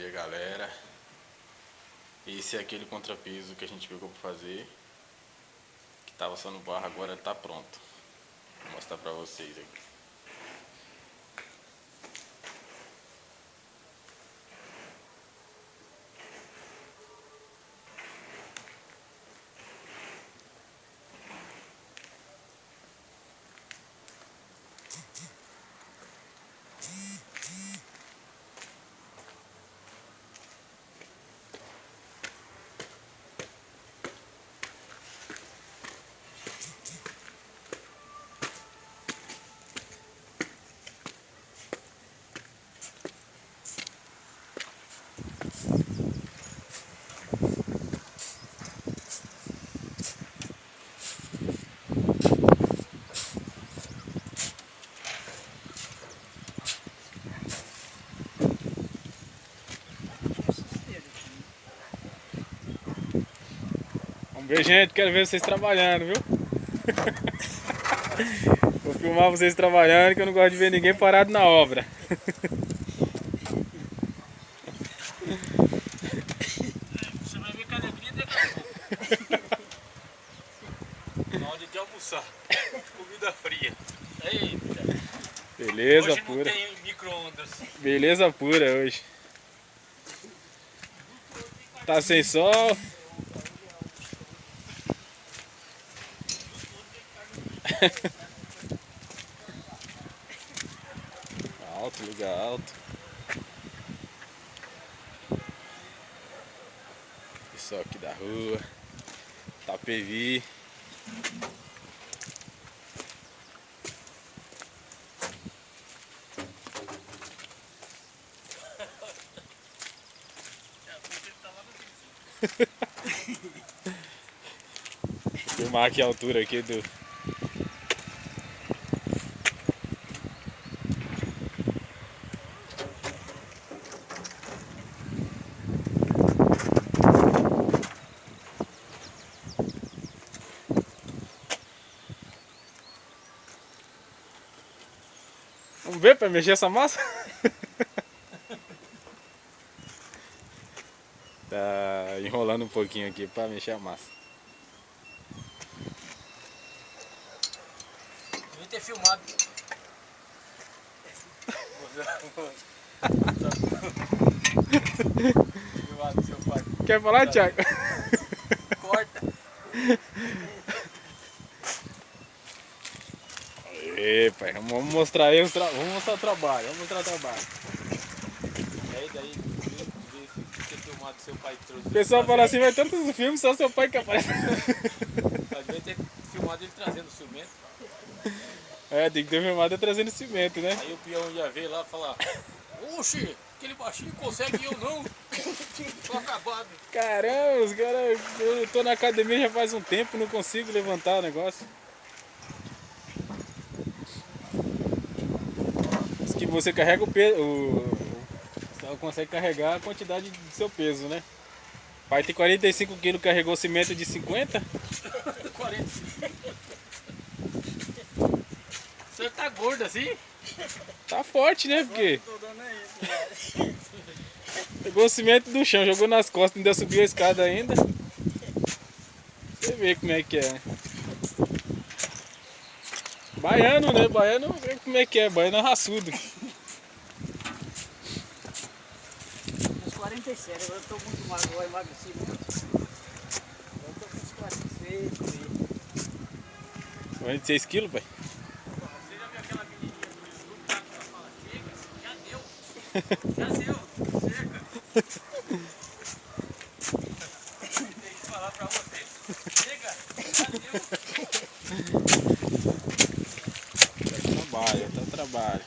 dia, galera. Esse é aquele contrapiso que a gente pegou pra fazer, que tava só no barro, agora tá pronto. Vou mostrar pra vocês aqui. Vamos ver, gente, quero ver vocês trabalhando, viu? Vou filmar vocês trabalhando, que eu não gosto de ver ninguém parado na obra. Você vai ver cada alegria daqui a pouco. Na hora de almoçar. Comida fria. Eita. Beleza Hoje pura. não tem micro-ondas. Beleza pura hoje. Tá sem sol. Alto, lugar alto. Pessoal aqui da rua. Tapevi. Vou filmar aqui a altura aqui do... Vamos ver para mexer essa massa? Tá enrolando um pouquinho aqui para mexer a massa. Devia ter filmado. Filmado seu pai. Quer falar, Thiago? Corta. Pai, vamos mostrar aí vamos mostrar o trabalho, vamos mostrar o trabalho. Daí, devia ter filmado seu pai trouxe. O pessoal fala assim, vai tantos filmes, só seu pai que aparece. Devia ter filmado ele trazendo cimento. É, tem que ter filmado trazendo cimento, né? Aí o peão ia ver lá e falar: oxe, aquele baixinho consegue e eu não. Tô acabado. Caramba, os caras, eu tô na academia já faz um tempo, não consigo levantar o negócio. Diz que você carrega o peso, só consegue carregar a quantidade do seu peso, né? O pai tem 45 kg, carregou cimento de 50. 45. O senhor tá gordo assim? Tá forte, né? Porque Tô dando isso, pegou o cimento do chão, jogou nas costas, ainda subiu a escada ainda. Você vê como é que é. Baiano, né? Baiano, vê como é que é. Baiano é raçudo. Uns 47, agora eu tô muito magro, eu emagreci muito. Agora eu tô com uns 46 por aí. 46 kg, pai. Você já viu aquela menininha do YouTube lá que ela fala: chega, já deu, chega. Tem que falar pra você: chega, já deu. Tá trabalho, tá trabalho.